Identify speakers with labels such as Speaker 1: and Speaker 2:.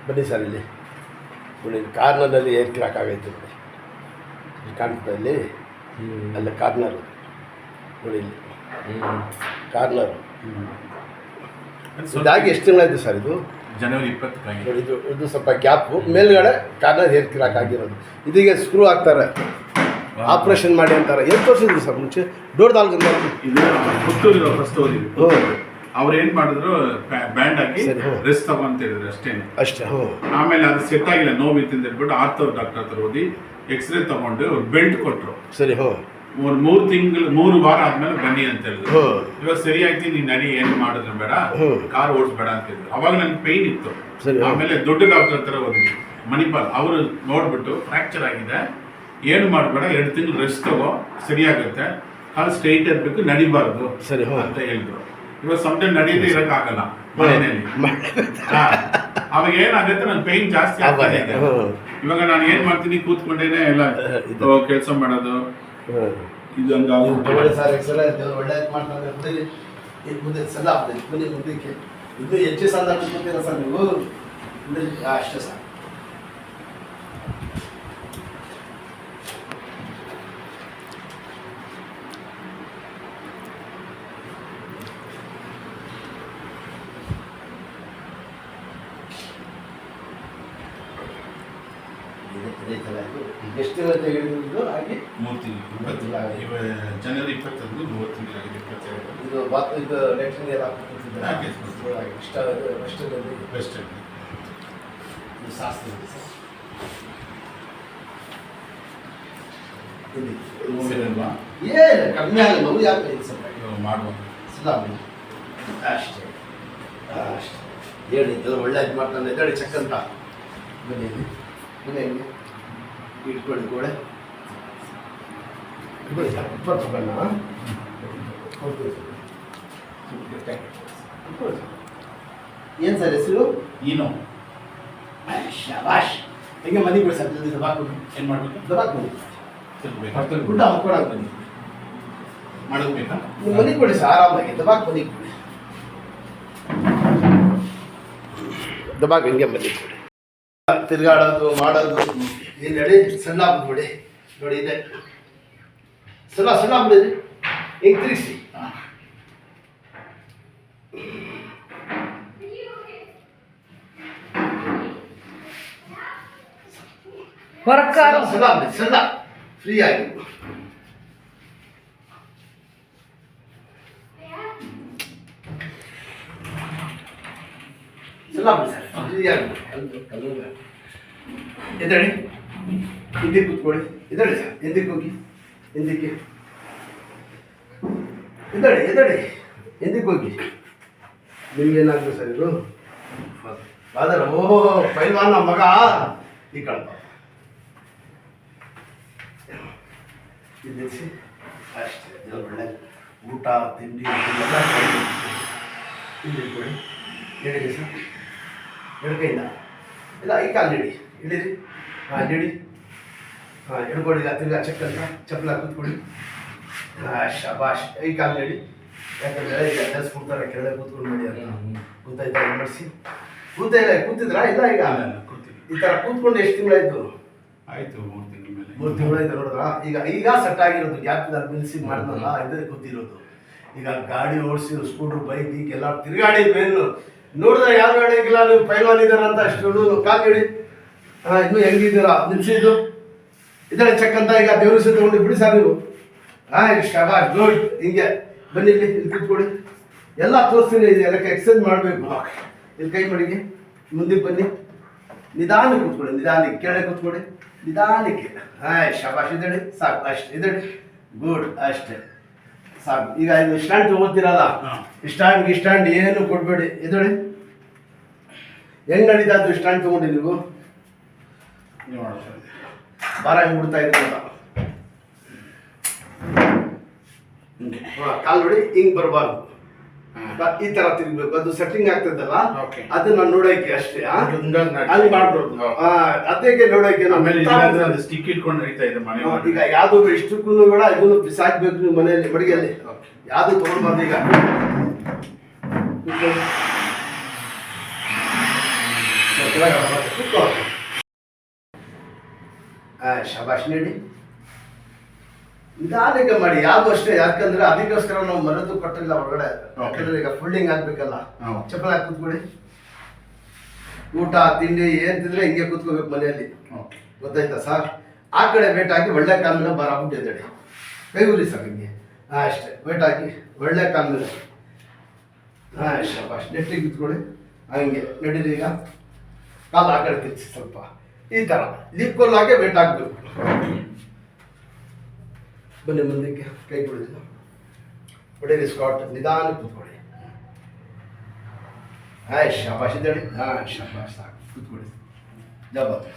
Speaker 1: ಬನ್ನಿ ಸರ್ ಇಲ್ಲಿ ನೋಡಿ, ಕಾರ್ನರ್ನಲ್ಲಿ ಏರ್ ಕ್ರಾಕ್ ಆಗೈತೆ ನೋಡಿ, ಇಲ್ಲಿ ಕಾಣ್ತಾ ಇಲ್ಲಿ ಅಲ್ಲ ಕಾರ್ನರು ನೋಡಿ, ಇಲ್ಲಿ ಕಾರ್ನರು ಇದಾಗಿ ಎಷ್ಟು ತಿಂಗಳಾಯ್ತು ಸರ್ ಇದು?
Speaker 2: ಜನವರಿ 20
Speaker 1: ನೋಡಿ, ಇದು ಸ್ವಲ್ಪ ಗ್ಯಾಪು ಮೇಲ್ಗಡೆ ಕಾರ್ನರ್ ಏರ್ ಕ್ರಾಕ್ ಆಗಿರೋದು. ಇದೀಗ ಸ್ಕ್ರೂ ಹಾಕ್ತಾರೆ, ಆಪ್ರೇಷನ್ ಮಾಡಿ ಅಂತಾರೆ. ಏನು ತೋರಿಸಿದ್ರು ಸರ್ ಮುಂಚೆ? ದೊಡ್ಡದಾಲ್ಗಂತ
Speaker 2: ಇದು ಪುತ್ತೂರು ಫಸ್ಟ್ ಹೋಗಿದ್ರು. ಅವ್ರು ಏನು ಮಾಡಿದ್ರು, ಬ್ಯಾಂಡ್ ಹಾಕಿ ರೆಸ್ಟ್ ತಗೊಂತ ಹೇಳಿದ್ರು ಅಷ್ಟೇ. ಆಮೇಲೆ ಅದು ಸೆಟ್ ಆಗಿಲ್ಲ, ನೋವಿತ್ತು ಅಂತ ಹೇಳ್ಬಿಟ್ಟು ಆರ್ಥೋ ಡಾಕ್ಟರ್ ಹತ್ರ ಓದಿ ಎಕ್ಸ್ರೇ ತಗೊಂಡು ಅವ್ರು ಬೆಲ್ಟ್ ಕೊಟ್ಟರು.
Speaker 1: ಸರಿ,
Speaker 2: ಒಂದು 3 ವಾರ ಆದ್ಮೇಲೆ ಬನ್ನಿ ಅಂತ ಹೇಳಿದ್ರು. ಇವಾಗ ಸರಿ ಆಯ್ತು, ನೀನ್ ನಡಿ, ಏನು ಮಾಡಿದ್ರು ಬೇಡ, ಕಾರ್ ಓಡಿಸ್ಬೇಡ ಅಂತ ಹೇಳಿದ್ರು. ಅವಾಗ ನನ್ಗೆ ಪೈನ್ ಇತ್ತು. ಆಮೇಲೆ ದೊಡ್ಡ ಡಾಕ್ಟರ್ ಹತ್ರ ಹೋದ್ವಿ, ಮಣಿಪಾಲ್. ಅವರು ನೋಡ್ಬಿಟ್ಟು ಫ್ರಾಕ್ಚರ್ ಆಗಿದೆ, ಏನು ಮಾಡಬೇಡ, 2 ತಿಂಗಳು ರೆಸ್ಟ್ ತಗೋ, ಸರಿಯಾಗುತ್ತೆ, ಕಾಲು ಸ್ಟ್ರೈಟ್ ಇರಬೇಕು, ನಡಿಬಾರ್ದು ಅಂತ ಹೇಳಿದ್ರು. ಇವಾಗ ಸಮಟೈಮ್ ನಡೆಯದೇ ಇರೋಕ್ಕಾಗಲ್ಲ ಮನೆಯಲ್ಲಿ. ಅವಾಗ ಏನಾಗುತ್ತೆ, ನನ್ನ ಪೈನ್ ಜಾಸ್ತಿ ಆಗ್ತಾ ಇದೆ. ಇವಾಗ ನಾನು ಏನ್ ಮಾಡ್ತೀನಿ, ಕೂತ್ಕೊಂಡೇನೆ ಎಲ್ಲ ಕೆಲಸ ಮಾಡೋದು. ಇದು
Speaker 1: ಇದು ಹೆಚ್ಚು ಸಾಲ ಕೂತ್ಕೊತೀರಾ ಸರ್ ನೀವು? ಅಷ್ಟೇ ಸರ್. ಎಷ್ಟು ತಿಂಗಳು ತೆಗೆದು ಹಾಗೆ
Speaker 2: 3 ತಿಂಗಳು. ಜನವರಿ 20 3 ತಿಂಗಳಾಗಿದೆ. 22
Speaker 1: ಇದು ಇದು ನೆಕ್ಸ್ಟ್
Speaker 2: ಬೆಸ್ಟ್
Speaker 1: ಇದು ಶಾಸ್ತ್ರ ಏನು ಕಮ್ಮಿ ಆಗಲ್ಲ, ನೋವು ಯಾಕೆ ಸ್ವಲ್ಪ
Speaker 2: ಮಾಡುವ
Speaker 1: ಅಷ್ಟೇ ಹೇಳಿ. ಒಳ್ಳೆ ಇದು ಮಾಡ್ತಾನೆ ಹೇಳಿ, ಚೆಕ್ ಅಂತ ಬನ್ನಿ ಮನೆ ಇಟ್ಕೊಳ್ಳಿ ಗೋಡೆ ಏನು ಸರ್ ಹೆಸರು?
Speaker 2: ಏನೋ
Speaker 1: ಶಾಬಾಷ್. ಹೆಂಗೆ ಮನೆ ಕೊಡಿ ಸರ್, ಜಲ್ದಿ ದಬಾಕ್ ಬನ್ನಿ.
Speaker 2: ಏನು ಮಾಡಬೇಕು?
Speaker 1: ದಬಾಕ್ ಬನ್ನಿ, ಗುಡ್ಡ ಹಾಕೊಡಕ್ಕೆ ಬನ್ನಿ.
Speaker 2: ಮಾಡಬೇಕಾ?
Speaker 1: ನೀವು ಮನೆ ಕೊಡಿ ಸರ್, ಆರಾಮಾಗಿ ದಬಾಕ್ ಬನ್ನಿ ಕೊಡಿ. ದಬಾಕ್ ಹಿಂಗೆ ಮನೆ ಕೊಡಿ. ತಿರ್ಗಾಡೋದು ಮಾಡೋದು ಏನು ಹೇಳಿ, ಸಣ್ಣ ಬಿಡಿ ನೋಡಿ, ಇದೆ ಸಣ್ಣ ಬಿಡಿದ್ರಿ, ಹಿಂಗೆ ತಿರುಗಿಸಿ. ಸಣ್ಣ ಫ್ರೀ ಆಗಿ ಸಣ್ಣ ಬಿಡಿ ಸರ್, ಫ್ರೀ ಆಗಿ ಎದ್ದೇಳಿ, ಹಿಂದಕ್ಕೆ ಕೂತ್ಕೊಳ್ಳಿ. ಎದ್ದೇಳಿ ಸರ್, ಹಿಂದಕ್ಕೆ ಹೋಗಿ, ಹಿಂದಕ್ಕೆ ಎದ್ದೇಳಿ, ಹಿಂದಕ್ಕೆ ಹೋಗಿ. ನಿಮ್ಗೇನಾಗ್ತದೆ ಸರ್ ಇದು? ಫಾದರ್, ಓಹೋ ಪೈಲ್ವಾನ್ ನಮ್ಮ ಮಗ, ಈ ಕಳ್ಪ ಇದ್ದಿಸಿ ಅಷ್ಟೇ. ಒಳ್ಳೆ ಊಟ ತಿಂಡಿ ಎಲ್ಲ ಹಿಂದಿಟ್ಕೊಳ್ಳಿ. ಹೇಳಿರಿ ಸರ್, 2 ಕೈಯಿಂದ ಇಲ್ಲ, ಈ ಕಾಲು ಹಿಡಿ, ಹಿಡೀರಿ. ಹಿಡಿ, ಹಿಡ್ಕೊಳ್ಳಿ. ತಿರ್ಗಾ ಚೆಕ್ ಅಂತ ಚಪ್ಪಲ ಕೂತ್ಕೊಳ್ಳಿ. ಶಾಬಾಷ್. ಈ ಕಾಲು ಹಿಡಿ, ಯಾಕಂದರೆ ಈಗ ಡ್ರೆಸ್ ಕೊಡ್ತಾರೆ, ಕೆಳಗೆ ಕೂತ್ಕೊಂಡು ಮಾಡಿ ಅಂತ ಕೂತಾಯ್ತಾ? ಮಾಡಿಸಿ ಕೂತಿದ್ರಾ? ಇಲ್ಲ, ಈಗ ಈ ಥರ ಕೂತ್ಕೊಂಡು ಎಷ್ಟು ತಿಂಗಳಾಯ್ತು?
Speaker 2: ಆಯಿತು, 3 ತಿಂಗಳ ಮೇಲೆ.
Speaker 1: 3 ತಿಂಗಳಾಯ್ತು ನೋಡಿದ್ರಾ? ಈಗ ಸೆಟ್ ಆಗಿರೋದು, ಗ್ಯಾಪ್ ಮಿಲ್ಸಿ ಮಾಡಿದ್ನಲ್ಲ, ಇದೇ ಕೂತಿರೋದು. ಈಗ ಗಾಡಿ ಓಡಿಸಿ ಸ್ಕೂಟ್ರ್ ಬೈಕ್ ಈಗ ಎಲ್ಲ ತಿರುಗಾಡಿ ಮೇಲು ನೋಡಿದ್ರೆ ಯಾರು ಹೇಳಿಲ್ಲ ನೀವು ಪೈಲ್ವಾನ್ ಇದ್ದಾರ ಅಂತ. ಅಷ್ಟು ಕಾಲು ಹೇಳಿ. ಇನ್ನೂ ಹೆಂಗಿದ್ದೀರಾ? ನಿಲ್ಸಿದ್ದು ಇದರ ಚೆಕ್ ಅಂತ. ಈಗ ದೇವ್ರ ಹೆಸರು ತಗೊಂಡು ಬಿಡಿ ಸರ್ ನೀವು. ಶಾಬಾಷ್, ಗುಡ್. ಹಿಂಗೆ ಬನ್ನಿ, ಇಲ್ಲಿ ಕೂತ್ಕೊಳ್ಳಿ. ಎಲ್ಲ ತೋರಿಸ್ತೀನಿ, ಅದಕ್ಕೆ ಎಕ್ಸರ್ಸೈಸ್ ಮಾಡಬೇಕು. ಇಲ್ಲಿ ಕೈ ಮಡಿಗೆ ಮುಂದಕ್ಕೆ ಬನ್ನಿ, ನಿಧಾನಕ್ಕೆ ಕೂತ್ಕೊಳ್ಳಿ, ನಿಧಾನಕ್ಕೆ ಕೆಳಗೆ ಕೂತ್ಕೊಳ್ಳಿ, ನಿಧಾನಕ್ಕೆ. ಶಾಬಾಷ್. ಇದೇಳಿ ಸಾಕು, ಅಷ್ಟೇ. ಇದೇಳಿ, ಗುಡ್, ಅಷ್ಟೇ ಸಾಕು. ಈಗ ಇದು ಸ್ಟ್ಯಾಂಡ್ ತಗೋತೀರಲ್ಲ, ಸ್ಟ್ಯಾಂಡ್ ಏನು ಕೊಡಬೇಡಿ. ಎದ್ದೇಳಿ. ಹೆಂಗೆ ನಡೀತಾ ಇದ್ದು ಸ್ಟ್ಯಾಂಡ್ ತಗೊಂಡು ನೀವು? ಭಾರ ಹೆಂಗೆ ಬಿಡ್ತಾ ಇದ್ದೀರಲ್ಲ, ಕಾಲು ನೋಡಿ, ಹಿಂಗೆ ಬರಬಾರ್ದು, ಈ ತರ ತಿರ್ಬೇಕು. ಅದು ಸೆಟ್ಟಿಂಗ್ ಆಗ್ತದಲ್ಲ, ಅದನ್ನ ನೋಡೋಕೆ ಅಷ್ಟೇ. ಅಲ್ಲಿ ಮಾಡ್ಬಾರ್ದು, ಅದಕ್ಕೆ ನೋಡೋಕೆ.
Speaker 2: ಸ್ಟಿಕ್ ಇಟ್ಕೊಂಡು ನಡೀತಾ ಇದೆ ಮನೆ.
Speaker 1: ಈಗ ಯಾವ್ದು ಇಷ್ಟಕ್ಕೂ ಬೇಡ, ಇದನ್ನು ಬಿಸಾಕ್ಬೇಕು ನೀವು ಮನೆಯಲ್ಲಿ, ಮಡಿಗೆಯಲ್ಲಿ ಯಾವ್ದು ತಗೊಳ್ಬಾರ್ದು. ಈಗ ಕೂತ್ಕೋ. ಶಬಾಷ್ ನೀಡಿ ನಿಧಾನಕ್ಕೆ ಮಾಡಿ. ಯಾವುದು ಅಷ್ಟೇ, ಯಾಕಂದ್ರೆ ಅದಕ್ಕೋಸ್ಕರ ನಾವು ಮರದ್ದು ಕೊಟ್ಟಿಲ್ಲ ಹೊರಗಡೆ. ಯಾಕಂದ್ರೆ ಈಗ ಫುಲ್ಡಿಂಗ್ ಆಗ್ಬೇಕಲ್ಲ. ಚಪ್ಪಲ್ ಹಾಕಿ ಕೂತ್ಕೊಳ್ಳಿ. ಊಟ ತಿಂಡಿ ಏನ್ ತಿಂದ್ರೆ ಹಿಂಗೆ ಕೂತ್ಕೋಬೇಕು ಮನೆಯಲ್ಲಿ, ಗೊತ್ತಾಯ್ತಾ ಸರ್? ಆ ಕಡೆ ವೇಟ್ ಹಾಕಿ ಒಳ್ಳೆ ಕಾಲ ಮೇಲೆ ಬರಾಬಿಟ್ಟು ಎದ್ದೇಳಿ, ಕೈ ಉರಿ ಸರ್ ಹಿಂಗೆ. ಅಷ್ಟೇ, ವೇಟ್ ಹಾಕಿ ಒಳ್ಳೆ ಕಾಲ ಮೇಲೆ. ಶಬಾಷ್. ನೆಟ್ಟಿಗೆ ಕೂತ್ಕೊಳ್ಳಿ. ಹಂಗೆ ನಡೀರಿ. ಈಗ ಕಾಲು ಆ ಕಡೆ ತಿರ್ಸಿ ಸ್ವಲ್ಪ, ಈ ಥರ ಲಿಪ್ಕೊಲ್ ಹಾಕಿ ವೇಟ್ ಹಾಕ್ಬೇಕು. ಬನ್ನಿ ಮುಂದಕ್ಕೆ, ಕೈ ಕೊಡಿದ್ರು ಹೊಡೀರಿ. ಸ್ಕಾಟ್ ನಿಧಾನ ಕೂತ್ಕೊಳ್ಳಿ. ಶಬಾಷ್ ಇದ್ದೇಳಿ. ಶಬಾಷ್ ಸಾಕು, ಕೂತ್ಕೊಳ್ಳಿ. ಜಬ